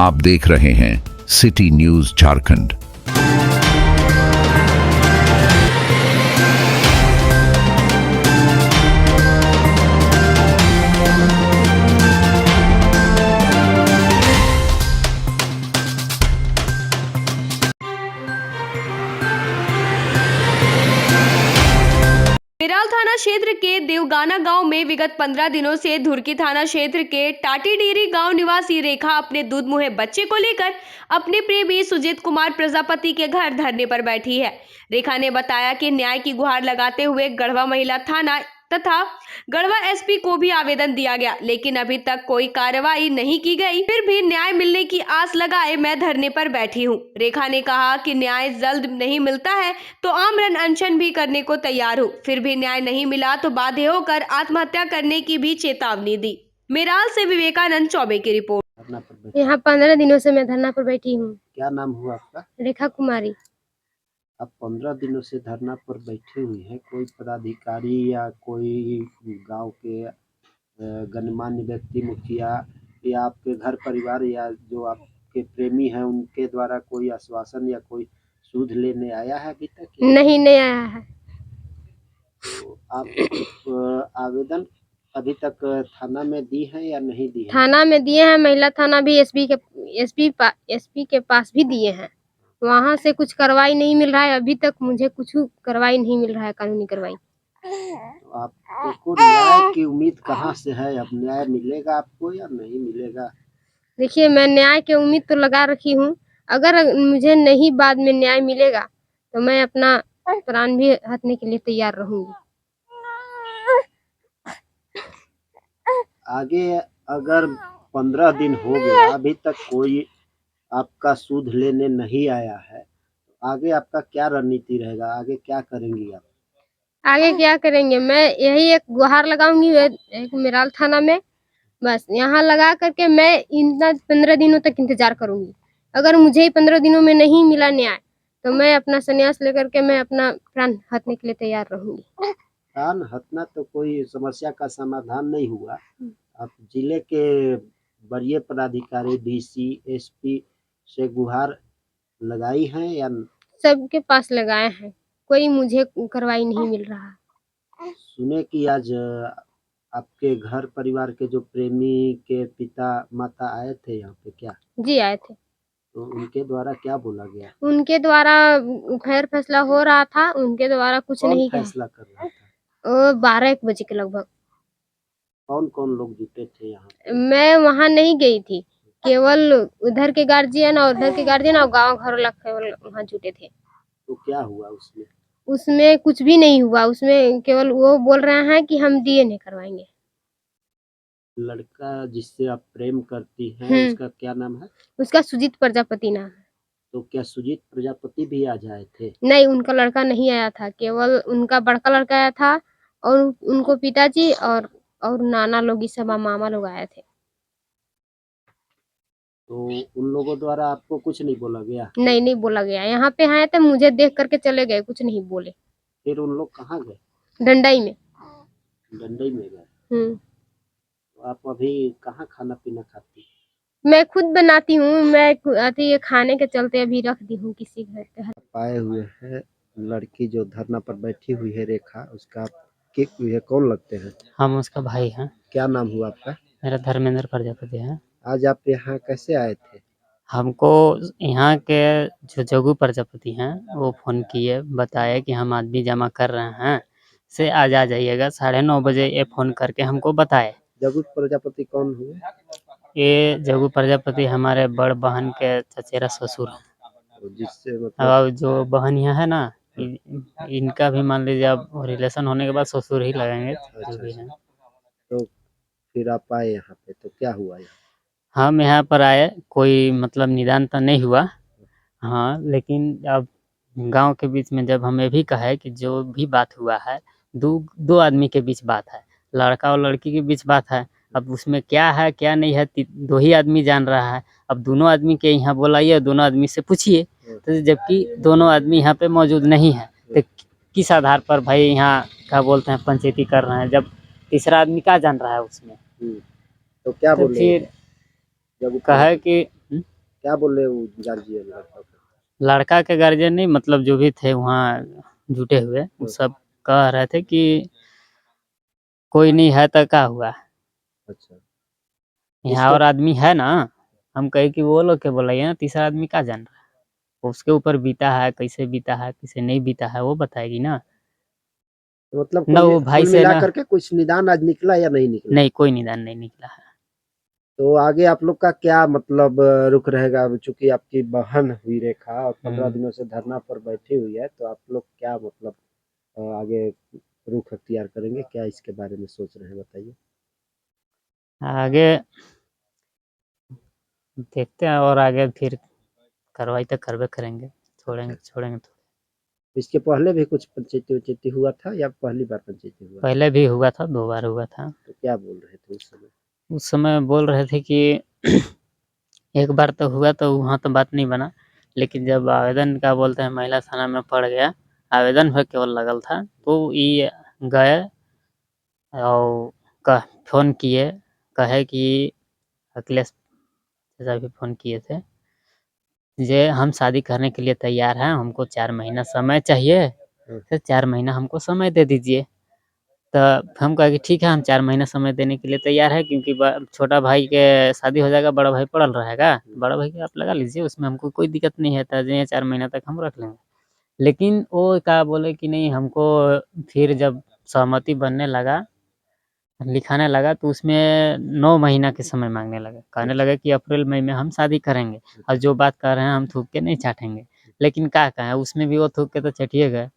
आप देख रहे हैं सिटी न्यूज झारखंड। मेराल थाना क्षेत्र के देवगाना गांव में विगत 15 दिनों से धुरकी थाना क्षेत्र के टाटीडीरी गांव निवासी रेखा अपने दूध मुहे बच्चे को लेकर अपने प्रेमी सुजीत कुमार प्रजापति के घर धरने पर बैठी है। रेखा ने बताया कि न्याय की गुहार लगाते हुए गढ़वा महिला थाना तथा गढ़वा एसपी को भी आवेदन दिया गया, लेकिन अभी तक कोई कार्रवाई नहीं की गई। फिर भी न्याय मिलने की आस लगाए मैं धरने पर बैठी हूं। रेखा ने कहा कि न्याय जल्द नहीं मिलता है तो आमरण अनशन भी करने को तैयार हूं। फिर भी न्याय नहीं मिला तो बाध्य होकर आत्महत्या करने की भी चेतावनी दी। मेराल से विवेकानंद चौबे की रिपोर्ट। यहाँ 15 दिनों से मैं धरना पर बैठी हूँ। क्या नाम हुआ आपका? रेखा कुमारी। आप 15 दिनों से धरना पर बैठे हुए हैं, कोई पदाधिकारी या कोई गांव के गणमान्य व्यक्ति, मुखिया या आपके घर परिवार या जो आपके प्रेमी हैं उनके द्वारा कोई आश्वासन या कोई सूद लेने आया है अभी तक? नहीं आया है। तो आप आवेदन अभी तक थाना में दी है या नहीं दी है? थाना में दिए हैं, महिला थाना भी एसपी के पास भी दिए हैं। वहाँ से कुछ कार्रवाई नहीं मिल रहा है, अभी तक मुझे कुछ कार्रवाई नहीं मिल रहा है, कानूनी कार्रवाई। तो आपको न्याय की उम्मीद कहाँ से है? अब न्याय मिलेगा आपको या नहीं मिलेगा? देखिए, मैं न्याय की उम्मीद तो लगा रखी हूँ। अगर मुझे नहीं बाद में न्याय मिलेगा तो मैं अपना प्राण भी हरने के लिए तैयार रहूंगी। आगे अगर 15 दिन हो गया अभी तक कोई आपका सूद लेने नहीं आया है, तो आगे आपका क्या रणनीति रहेगा? आगे क्या करेंगी आप? आगे क्या करेंगे, मैं यही एक गुहार लगाऊंगी एक मेराल थाना में। बस यहाँ लगा करके मैं इन 15 दिनों तक इंतजार करूंगी। अगर मुझे ही 15 दिनों में नहीं मिला न्याय तो मैं अपना संन्यास लेकर के मैं अपना प्राण हरने के लिए तैयार रहूंगी। प्राण हतना तो कोई समस्या का समाधान नहीं हुआ। आप जिले के वरीय पदाधिकारी, डीसी, एसपी से गुहार लगाई हैं या? सबके पास लगाए हैं, कोई मुझे कार्रवाई नहीं मिल रहा। सुने कि आज आपके घर परिवार के जो प्रेमी के पिता माता आए थे यहाँ पे, क्या? जी आए थे। तो उनके द्वारा क्या बोला गया? उनके द्वारा खैर फैसला हो रहा था, उनके द्वारा कुछ नहीं कहा। फैसला कर रहा था? 12-1 बजे के लगभग। कौन कौन लोग जुटे थे यहाँ? मैं वहाँ नहीं गई थी, केवल उधर के गार्जियन और गाँव घर वाला केवल वहाँ जुटे थे। तो क्या हुआ उसमें? उसमें कुछ भी नहीं हुआ, उसमें केवल वो बोल रहे हैं कि हम डीएनए करवाएंगे। लड़का जिससे आप प्रेम करती हैं उसका क्या नाम है? उसका सुजीत प्रजापति नाम है। तो क्या सुजीत प्रजापति भी आज आए थे? नहीं, उनका लड़का नहीं आया था, केवल उनका बड़का लड़का आया था और उनको पिताजी और नाना लोग, ये सब मामा लोग आए थे। तो उन लोगों द्वारा आपको कुछ नहीं बोला गया? नहीं बोला गया। यहाँ पे आए थे, मुझे देख करके चले गए, कुछ नहीं बोले। फिर उन लोग कहाँ गए? डंडई में। डंडई में गए। तो आप अभी कहाँ खाना पीना खाती? मैं खुद बनाती हूँ, मैं ये खाने के चलते अभी रख दी हूँ किसी घर के। पाए हुए हैं लड़की जो धरना पर बैठी हुई है, रेखा, उसका ये कौन लगते हैं? हम उसका भाई हैं। क्या नाम हुआ आपका? मेरा धर्मेंद्र प्रजापति है। आज आप यहाँ कैसे आए थे? हमको यहाँ के जो जग्गू प्रजापति हैं वो फ़ोन किए, बताए कि हम आदमी जमा कर रहे हैं, से आज आ जाइएगा। 9:30 बजे ये फ़ोन करके हमको बताए। जग्गू प्रजापति कौन हुए? ये जग्गू प्रजापति हमारे बड़ बहन के चचेरा ससुर हैं। जिससे अब जो बहन यहाँ है ना, इनका भी मान लीजिए अब रिलेशन होने के बाद ससुर ही लगेंगे जो भी हैं। तो फिर आप आए यहाँ पे, तो क्या हुआ यहाँ? हम यहाँ पर आए, कोई मतलब निदान तो नहीं हुआ, हाँ, लेकिन अब गांव के बीच में जब हमें भी कहा कि जो भी बात हुआ है दो आदमी के बीच बात है, लड़का और लड़की के बीच बात है। अब उसमें क्या है क्या नहीं है दो ही आदमी जान रहा है। अब दोनों आदमी के यहाँ बुलाइए, दोनों आदमी से पूछिए, तो जबकि दोनों आदमी यहाँ पे मौजूद नहीं है, तो किस आधार पर भाई यहाँ क्या बोलते हैं पंचायती कर रहे हैं, जब तीसरा आदमी क्या जान रहा है उसमें? तो क्या तो बोले फिर कहा कि क्या बोले वो गार्जियन लड़का को? लड़का के गार्जियन नहीं, मतलब जो भी थे वहाँ जुटे हुए, वो सब कह रहे थे कि कोई नहीं है तो क्या हुआ, अच्छा, यहाँ इसके और आदमी है ना। हम कहे कि वो लोग के बोला ना, तीसरा आदमी क्या जान रहा है, उसके ऊपर बीता है, कैसे बीता है, कैसे नहीं बीता है, वो बताएगी ना। मतलब न वो भाई कुल से मिला न, करके कुछ निदान आज निकला या नहीं निकला? नहीं कोई निदान नहीं निकला है। तो आगे आप लोग का क्या मतलब रुख रहेगा? चूंकि आपकी बहन हुई रेखा और 15 दिनों से धरना पर बैठी हुई है, तो आप लोग क्या मतलब आगे रुख अख्तियार करेंगे? क्या इसके बारे में सोच रहे हैं, बताइए? आगे देखते हैं, और आगे फिर कार्रवाई तो करबे करेंगे, छोड़ेंगे तो। इसके पहले भी कुछ पंचायती हुआ था या पहली बार पंचायती हुआ? पहले भी हुआ था, 2 बार हुआ था। तो क्या बोल रहे थे उस समय? उस समय बोल रहे थे कि एक बार तो हुआ, तो वहाँ तो बात नहीं बना, लेकिन जब आवेदन का बोलते हैं महिला थाना में पड़ गया, आवेदन पे केवल लगल था, तो ये गए और कह फ़ोन किए, कहे कि अखिलेश चाचा भी फ़ोन किए थे, जे हम शादी करने के लिए तैयार हैं, हमको 4 महीना समय चाहिए, तो 4 महीना हमको समय दे दीजिए। तो हम कहे कि ठीक है, हम 4 महीना समय देने के लिए तैयार हैं, क्योंकि छोटा भाई के शादी हो जाएगा, बड़ा भाई पड़ल रहेगा, बड़ा भाई के आप लगा लीजिए, उसमें हमको कोई दिक्कत नहीं है, तो ये 4 महीना तक हम रख लेंगे। लेकिन वो क्या बोले कि नहीं, हमको फिर जब सहमति बनने लगा, लिखाने लगा, तो उसमें 9 महीना के समय माँगने लगे। कहने लगे कि अप्रैल मई में हम शादी करेंगे, और जो बात कर रहे हैं हम थूक के नहीं चाटेंगे। लेकिन क्या कहें, उसमें भी वो थूक के तो चटिए गए।